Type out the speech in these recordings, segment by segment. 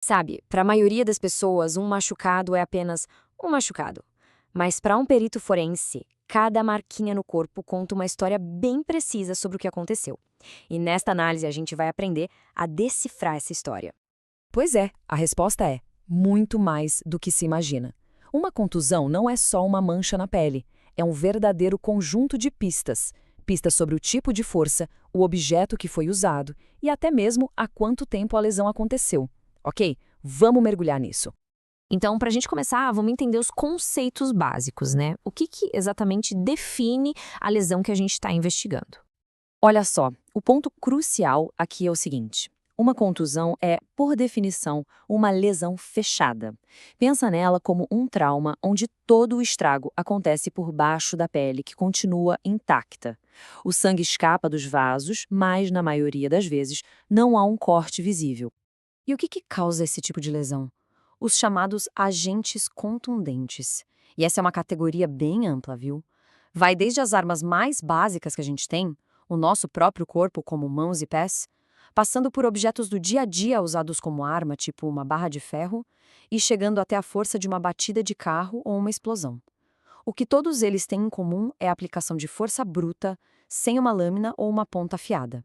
Sabe, para a maioria das pessoas, um machucado é apenas um machucado. Mas para um perito forense, cada marquinha no corpo conta uma história bem precisa sobre o que aconteceu. E nesta análise a gente vai aprender a decifrar essa história. Pois é, a resposta é muito mais do que se imagina. Uma contusão não é só uma mancha na pele, é um verdadeiro conjunto de pistas. Pistas sobre o tipo de força, o objeto que foi usado e até mesmo há quanto tempo a lesão aconteceu. Ok? Vamos mergulhar nisso. Então, para a gente começar, vamos entender os conceitos básicos, né? O que exatamente define a lesão que a gente está investigando? Olha só, o ponto crucial aqui é o seguinte. Uma contusão é, por definição, uma lesão fechada. Pensa nela como um trauma onde todo o estrago acontece por baixo da pele, que continua intacta. O sangue escapa dos vasos, mas, na maioria das vezes, não há um corte visível. E o que causa esse tipo de lesão? Os chamados agentes contundentes. E essa é uma categoria bem ampla, viu? Vai desde as armas mais básicas que a gente tem, o nosso próprio corpo, como mãos e pés, passando por objetos do dia a dia usados como arma, tipo uma barra de ferro, e chegando até a força de uma batida de carro ou uma explosão. O que todos eles têm em comum é a aplicação de força bruta, sem uma lâmina ou uma ponta afiada.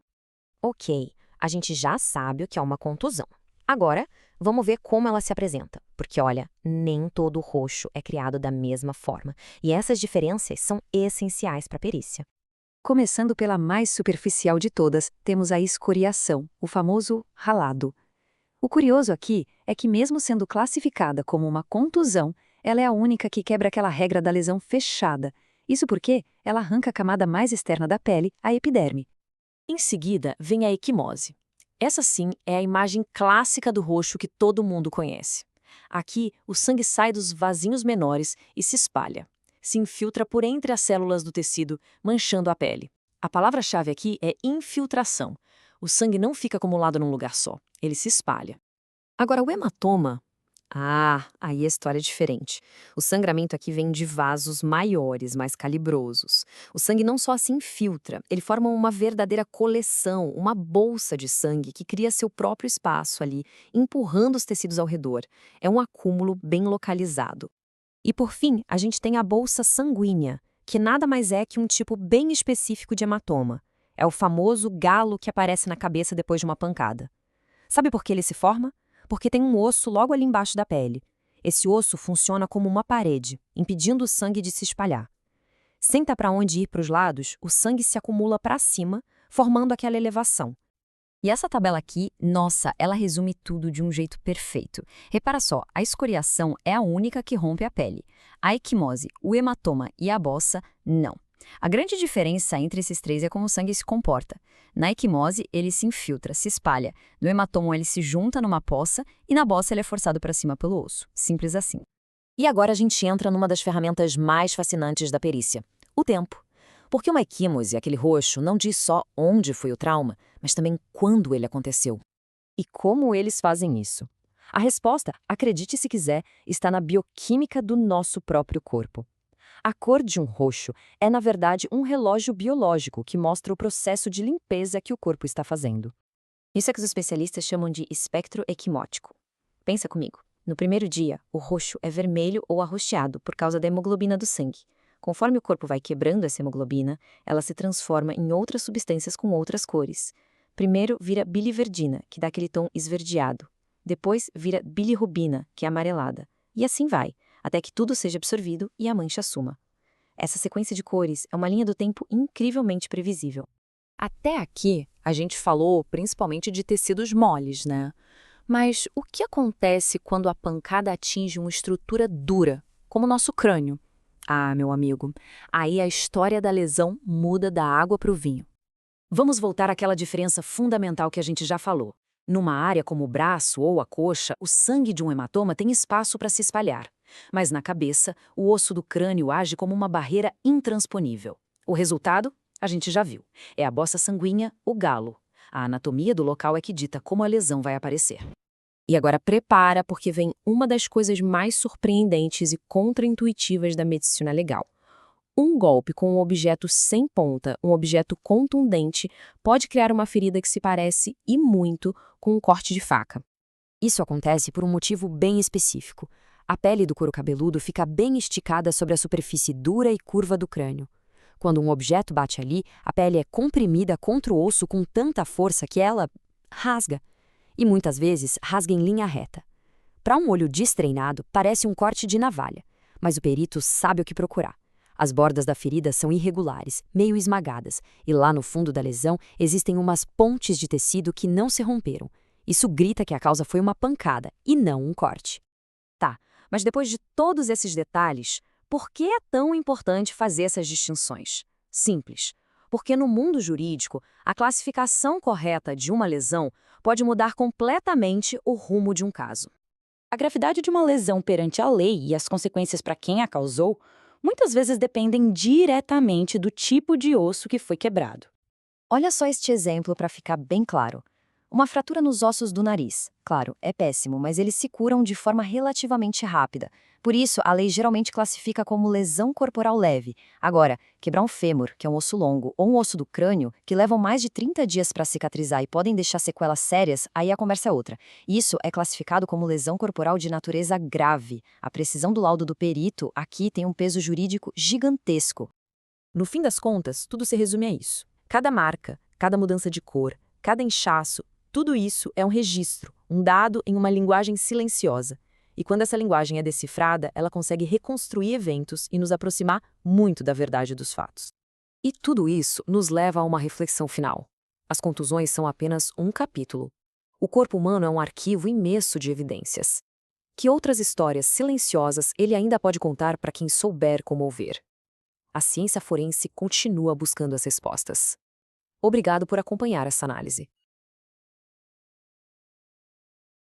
Ok, a gente já sabe o que é uma contusão. Agora, vamos ver como ela se apresenta, porque olha, nem todo roxo é criado da mesma forma, e essas diferenças são essenciais para a perícia. Começando pela mais superficial de todas, temos a escoriação, o famoso ralado. O curioso aqui é que, mesmo sendo classificada como uma contusão, ela é a única que quebra aquela regra da lesão fechada. Isso porque ela arranca a camada mais externa da pele, a epiderme. Em seguida, vem a equimose. Essa sim é a imagem clássica do roxo que todo mundo conhece. Aqui, o sangue sai dos vasinhos menores e se espalha. Se infiltra por entre as células do tecido, manchando a pele. A palavra-chave aqui é infiltração. O sangue não fica acumulado num lugar só, ele se espalha. Agora, o hematoma. Ah, aí a história é diferente. O sangramento aqui vem de vasos maiores, mais calibrosos. O sangue não só se infiltra, ele forma uma verdadeira coleção, uma bolsa de sangue que cria seu próprio espaço ali, empurrando os tecidos ao redor. É um acúmulo bem localizado. E por fim, a gente tem a bolsa sanguínea, que nada mais é que um tipo bem específico de hematoma. É o famoso galo que aparece na cabeça depois de uma pancada. Sabe por que ele se forma? Porque tem um osso logo ali embaixo da pele. Esse osso funciona como uma parede, impedindo o sangue de se espalhar. Sem ter para onde ir para os lados, o sangue se acumula para cima, formando aquela elevação. E essa tabela aqui, nossa, ela resume tudo de um jeito perfeito. Repara só, a escoriação é a única que rompe a pele. A equimose, o hematoma e a bossa, não. A grande diferença entre esses três é como o sangue se comporta. Na equimose, ele se infiltra, se espalha. No hematoma, ele se junta numa poça e na bossa ele é forçado para cima pelo osso. Simples assim. E agora a gente entra numa das ferramentas mais fascinantes da perícia: o tempo. Porque uma equimose, aquele roxo, não diz só onde foi o trauma, mas também quando ele aconteceu. E como eles fazem isso? A resposta, acredite se quiser, está na bioquímica do nosso próprio corpo. A cor de um roxo é, na verdade, um relógio biológico que mostra o processo de limpeza que o corpo está fazendo. Isso é que os especialistas chamam de espectro equimótico. Pensa comigo. No primeiro dia, o roxo é vermelho ou arroxeado por causa da hemoglobina do sangue. Conforme o corpo vai quebrando essa hemoglobina, ela se transforma em outras substâncias com outras cores. Primeiro vira biliverdina, que dá aquele tom esverdeado. Depois vira bilirrubina, que é amarelada. E assim vai, até que tudo seja absorvido e a mancha suma. Essa sequência de cores é uma linha do tempo incrivelmente previsível. Até aqui, a gente falou principalmente de tecidos moles, né? Mas o que acontece quando a pancada atinge uma estrutura dura, como o nosso crânio? Ah, meu amigo, aí a história da lesão muda da água para o vinho. Vamos voltar àquela diferença fundamental que a gente já falou. Numa área como o braço ou a coxa, o sangue de um hematoma tem espaço para se espalhar. Mas na cabeça, o osso do crânio age como uma barreira intransponível. O resultado? A gente já viu. É a bossa sanguínea, o galo. A anatomia do local é que dita como a lesão vai aparecer. E agora prepara, porque vem uma das coisas mais surpreendentes e contraintuitivas da medicina legal. Um golpe com um objeto sem ponta, um objeto contundente, pode criar uma ferida que se parece, e muito, com um corte de faca. Isso acontece por um motivo bem específico. A pele do couro cabeludo fica bem esticada sobre a superfície dura e curva do crânio. Quando um objeto bate ali, a pele é comprimida contra o osso com tanta força que ela rasga. E muitas vezes rasga em linha reta. Para um olho destreinado, parece um corte de navalha, mas o perito sabe o que procurar. As bordas da ferida são irregulares, meio esmagadas, e lá no fundo da lesão existem umas pontes de tecido que não se romperam. Isso grita que a causa foi uma pancada, e não um corte. Tá, mas depois de todos esses detalhes, por que é tão importante fazer essas distinções? Simples. Porque no mundo jurídico, a classificação correta de uma lesão pode mudar completamente o rumo de um caso. A gravidade de uma lesão perante a lei e as consequências para quem a causou muitas vezes dependem diretamente do tipo de osso que foi quebrado. Olha só este exemplo para ficar bem claro. Uma fratura nos ossos do nariz. Claro, é péssimo, mas eles se curam de forma relativamente rápida. Por isso, a lei geralmente classifica como lesão corporal leve. Agora, quebrar um fêmur, que é um osso longo, ou um osso do crânio, que levam mais de 30 dias para cicatrizar e podem deixar sequelas sérias, aí a conversa é outra. Isso é classificado como lesão corporal de natureza grave. A precisão do laudo do perito aqui tem um peso jurídico gigantesco. No fim das contas, tudo se resume a isso. Cada marca, cada mudança de cor, cada inchaço, tudo isso é um registro, um dado em uma linguagem silenciosa. E quando essa linguagem é decifrada, ela consegue reconstruir eventos e nos aproximar muito da verdade dos fatos. E tudo isso nos leva a uma reflexão final. As contusões são apenas um capítulo. O corpo humano é um arquivo imenso de evidências. Que outras histórias silenciosas ele ainda pode contar para quem souber como ouvir? A ciência forense continua buscando as respostas. Obrigado por acompanhar essa análise.